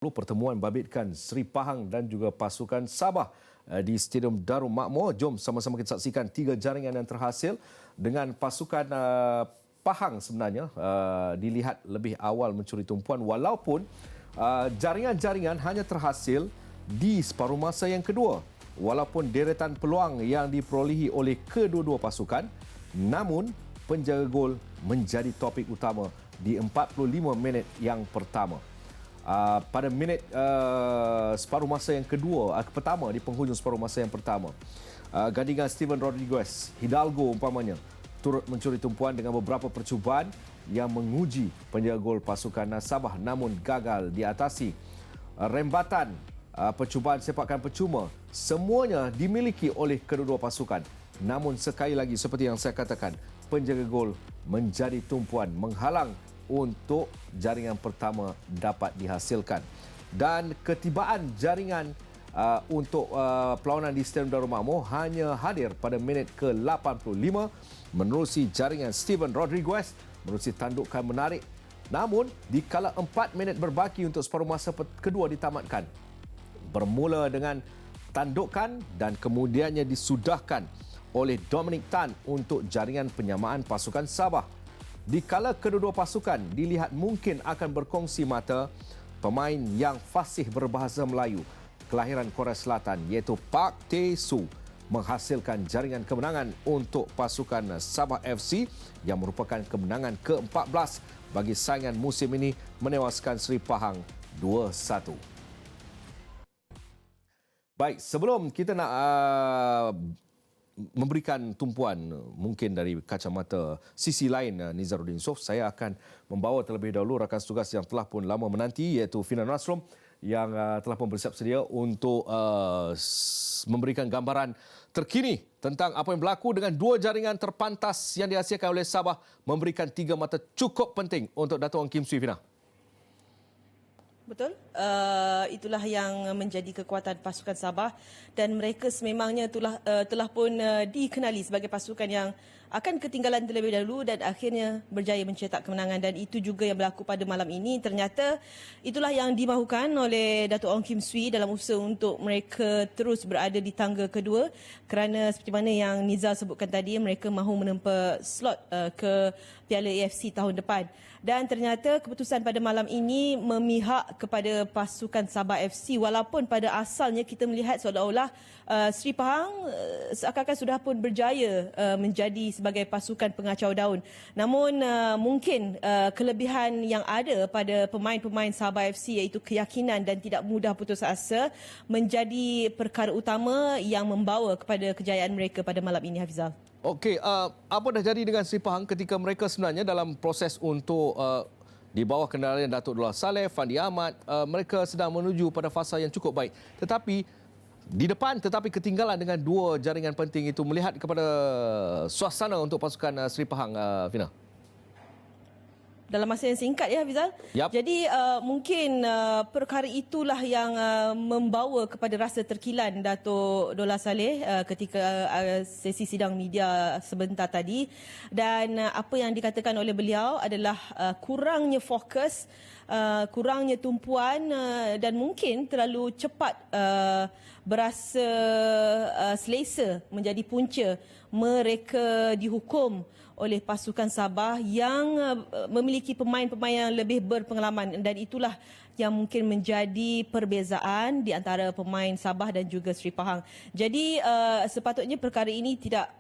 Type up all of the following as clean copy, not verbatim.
Pertemuan babitkan Seri Pahang dan juga pasukan Sabah di Stadium Darul Makmur. Jom sama-sama kita saksikan 3 jaringan yang terhasil dengan pasukan Pahang sebenarnya dilihat lebih awal mencuri tumpuan walaupun jaringan-jaringan hanya terhasil di separuh masa yang kedua. Walaupun deretan peluang yang diperolehi oleh kedua-dua pasukan, namun penjaga gol menjadi topik utama di 45 minit yang pertama. Pada minit separuh masa yang kedua, pertama di penghujung separuh masa yang pertama, gandingan Steven Rodriguez, Hidalgo umpamanya, turut mencuri tumpuan dengan beberapa percubaan yang menguji penjaga gol pasukan Sabah namun gagal diatasi. Rembatan percubaan sepakan percuma semuanya dimiliki oleh kedua-dua pasukan. Namun sekali lagi seperti yang saya katakan, penjaga gol menjadi tumpuan menghalang untuk jaringan pertama dapat dihasilkan. Dan ketibaan jaringan untuk perlawanan di Stadium Darul Makmur hanya hadir pada minit ke-85 menerusi jaringan Steven Rodriguez menerusi tandukan menarik. Namun dikala 4 minit berbaki untuk separuh masa kedua ditamatkan, bermula dengan tandukan dan kemudiannya disudahkan oleh Dominic Tan untuk jaringan penyamaan pasukan Sabah. Dikala kedua-dua pasukan dilihat mungkin akan berkongsi mata, pemain yang fasih berbahasa Melayu kelahiran Korea Selatan iaitu Park Tae-soo menghasilkan jaringan kemenangan untuk pasukan Sabah FC yang merupakan kemenangan ke-14 bagi saingan musim ini, menewaskan Seri Pahang 2-1. Baik, sebelum kita nak memberikan tumpuan mungkin dari kacamata sisi lain Nizaruddin Sof, saya akan membawa terlebih dahulu rakan tugas yang telah pun lama menanti iaitu Fina Nasrom yang telah pun bersiap sedia untuk memberikan gambaran terkini tentang apa yang berlaku dengan 2 jaringan terpantas yang dihasilkan oleh Sabah memberikan 3 mata cukup penting untuk Dato' Ong Kim Swee. Fina. Betul. Itulah yang menjadi kekuatan pasukan Sabah dan mereka sememangnya telah pun dikenali sebagai pasukan yang akan ketinggalan terlebih dahulu dan akhirnya berjaya mencetak kemenangan, dan itu juga yang berlaku pada malam ini. Ternyata itulah yang dimahukan oleh Dato' Ong Kim Swee dalam usaha untuk mereka terus berada di tangga kedua, kerana seperti mana yang Nizal sebutkan tadi, mereka mahu menempa slot ke Piala AFC tahun depan. Dan ternyata keputusan pada malam ini memihak kepada pasukan Sabah FC walaupun pada asalnya kita melihat seolah-olah Seri Pahang seakan-akan sudah pun berjaya menjadi sebagai pasukan pengacau daun. Namun mungkin kelebihan yang ada pada pemain-pemain Sabah FC iaitu keyakinan dan tidak mudah putus asa menjadi perkara utama yang membawa kepada kejayaan mereka pada malam ini, Hafizal. Okey, apa dah jadi dengan Seri Pahang ketika mereka sebenarnya dalam proses untuk di bawah kendalian Datuk Dollah Saleh, Fandi Ahmad, mereka sedang menuju pada fasa yang cukup baik. Tetapi di depan ketinggalan dengan 2 jaringan penting itu, melihat kepada suasana untuk pasukan Seri Pahang, Fina. Dalam masa yang singkat ya, Hafizal. Yap. Jadi mungkin perkara itulah yang membawa kepada rasa terkilan Dato' Dollah Saleh ketika sesi sidang media sebentar tadi. Dan apa yang dikatakan oleh beliau adalah kurangnya fokus, kurangnya tumpuan dan mungkin terlalu cepat berasa selesa menjadi punca mereka dihukum oleh pasukan Sabah yang memiliki pemain-pemain yang lebih berpengalaman, dan itulah yang mungkin menjadi perbezaan di antara pemain Sabah dan juga Seri Pahang. Jadi sepatutnya perkara ini tidak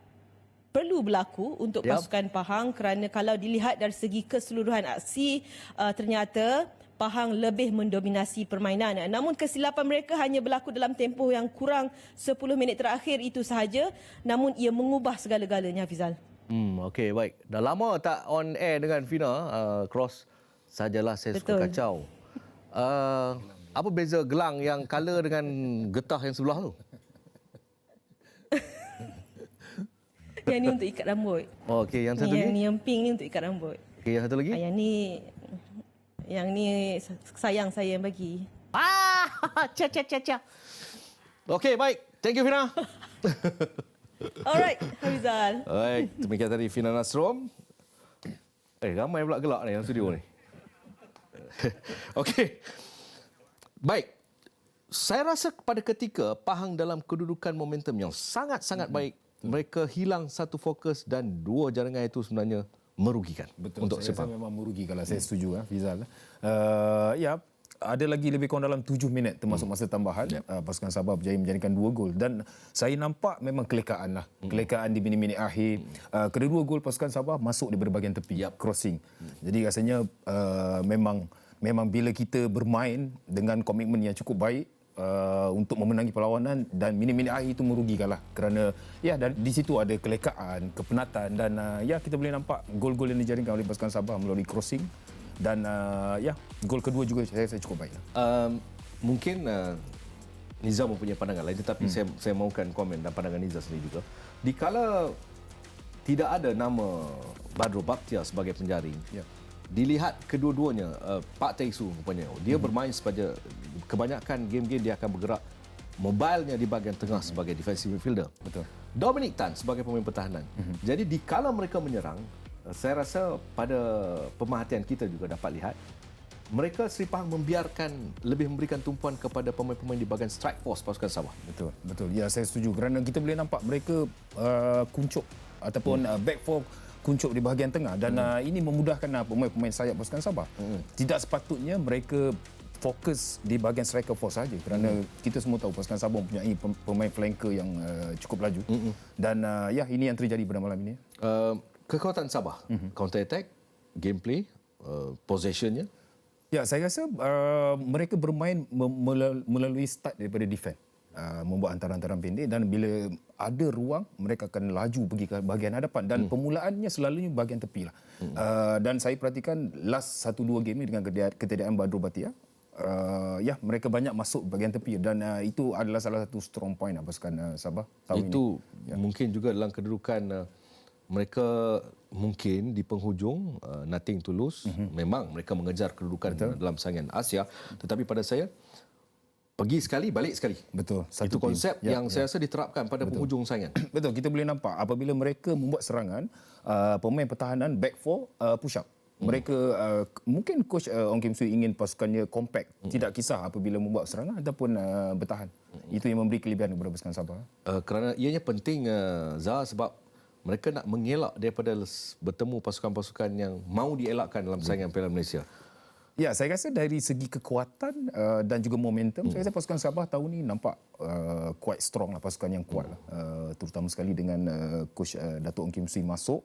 perlu berlaku untuk pasukan Pahang, kerana kalau dilihat dari segi keseluruhan aksi ternyata Pahang lebih mendominasi permainan. Namun kesilapan mereka hanya berlaku dalam tempoh yang kurang 10 minit terakhir itu sahaja, namun ia mengubah segala-galanya, Hafizal. Okey, baik. Dah lama tak on air dengan Fina, cross sajalah saya suka kacau. Apa beza gelang yang color dengan getah yang sebelah tu? Yang ni untuk ikat rambut. Oh, okey, yang satu ni? Yang pink ni untuk ikat rambut. Okey, yang satu lagi? Yang ni sayang saya yang bagi. Okey, baik. Thank you, Fina. Alright, Hafizal. Baik, demikian tadi Fina Nasrom. Ramai pula gelak ni yang studio ni. Okey. Baik. Saya rasa pada ketika Pahang dalam kedudukan momentum yang sangat-sangat baik, mereka hilang satu fokus dan dua jaringan itu sebenarnya merugikan. Betul. Untuk Saya rasa Sepang. memang merugi kalau saya setuju, Fizal. Ya, ada lagi lebih kurang dalam 7 minit termasuk masa tambahan. Pasukan Sabah berjaya menjadikan 2 gol dan saya nampak memang kelekaan lah. Kelekaan di minit-minit akhir. Kedua-dua gol pasukan Sabah masuk di berbahagian tepi, crossing. Jadi rasanya memang bila kita bermain dengan komitmen yang cukup baik untuk memenangi perlawanan dan minit-minit akhir itu merugikanlah kerana ya di situ ada kelekaan, kepenatan dan ya kita boleh nampak gol-gol yang dijaringkan oleh pasukan Sabah melalui crossing dan ya gol kedua juga saya cukup baik. Mungkin Nizam mempunyai pandangan lain tetapi saya mahukan komen dan pandangan Nizam sendiri juga. Dikala tidak ada nama Badrul Bakhtiar sebagai penjaring. Ya. Dilihat kedua-duanya Pak Taisu rupanya dia bermain sebagai kebanyakan game-game dia akan bergerak mobilenya di bahagian tengah sebagai defensive midfielder. Betul. Dominic Tan sebagai pemain pertahanan. Jadi dikala mereka menyerang, saya rasa pada pemerhatian kita juga dapat lihat mereka Seri Pahang lebih memberikan tumpuan kepada pemain-pemain di bahagian strike force pasukan Sabah. Betul. Ya, saya setuju kerana kita boleh nampak mereka kuncup ataupun back four kuncup di bahagian tengah dan ini memudahkan pemain-pemain sayap pasukan Sabah. Tidak sepatutnya mereka fokus di bahagian striker force saja kerana kita semua tahu pasukan Sabah mempunyai pemain flanker yang cukup laju dan ya ini yang terjadi pada malam ini. Kekuatan Sabah, counter attack, gameplay, possessionnya. Ya, saya rasa mereka bermain melalui start daripada defense. Membuat hantaran-hantaran pendek dan bila ada ruang mereka akan laju pergi ke bahagian hadapan dan permulaannya selalunya bahagian tepi lah. Dan saya perhatikan last 1-2 game ni dengan ketiadaan Badrul Bakhtiar, ya mereka banyak masuk bahagian tepi dan itu adalah salah satu strong point pasukan Sabah tahun Itu ini. mungkin juga dalam kedudukan mereka mungkin di penghujung nothing to lose. Memang mereka mengejar kedudukan dalam saingan Asia tetapi pada saya pergi sekali, balik sekali. Betul. Itu konsep yang saya rasa diterapkan pada penghujung saingan. Betul, kita boleh nampak apabila mereka membuat serangan, pemain pertahanan back four push up. Mereka mungkin coach Ong Kim Sui ingin pasukannya compact, tidak kisah apabila membuat serangan ataupun bertahan. Itu yang memberi kelebihan kepada pasukan Sabah. Kerana ianya penting Zah sebab mereka nak mengelak daripada bertemu pasukan-pasukan yang mahu dielakkan dalam saingan Piala Malaysia. Ya, saya rasa dari segi kekuatan dan juga momentum, saya rasa pasukan Sabah tahun ini nampak quite strong lah, pasukan yang kuat lah. Terutama sekali dengan coach Datuk Ong Kim Sui masuk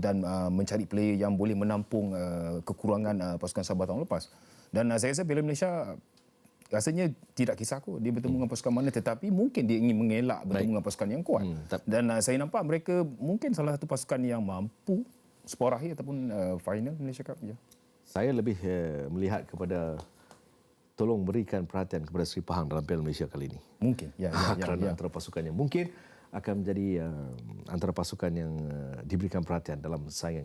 dan mencari player yang boleh menampung kekurangan pasukan Sabah tahun lepas. Dan saya rasa Piala Malaysia rasanya tidak kisah dia bertemu dengan pasukan mana tetapi mungkin dia ingin mengelak bertemu dengan pasukan yang kuat. Dan saya nampak mereka mungkin salah satu pasukan yang mampu sport akhir ataupun final Malaysia Cup. Ya. Saya lebih melihat kepada tolong berikan perhatian kepada Seri Pahang dalam Piala Malaysia kali ini. Mungkin. Kerana antara pasukan yang mungkin akan menjadi antara pasukan yang diberikan perhatian dalam saingan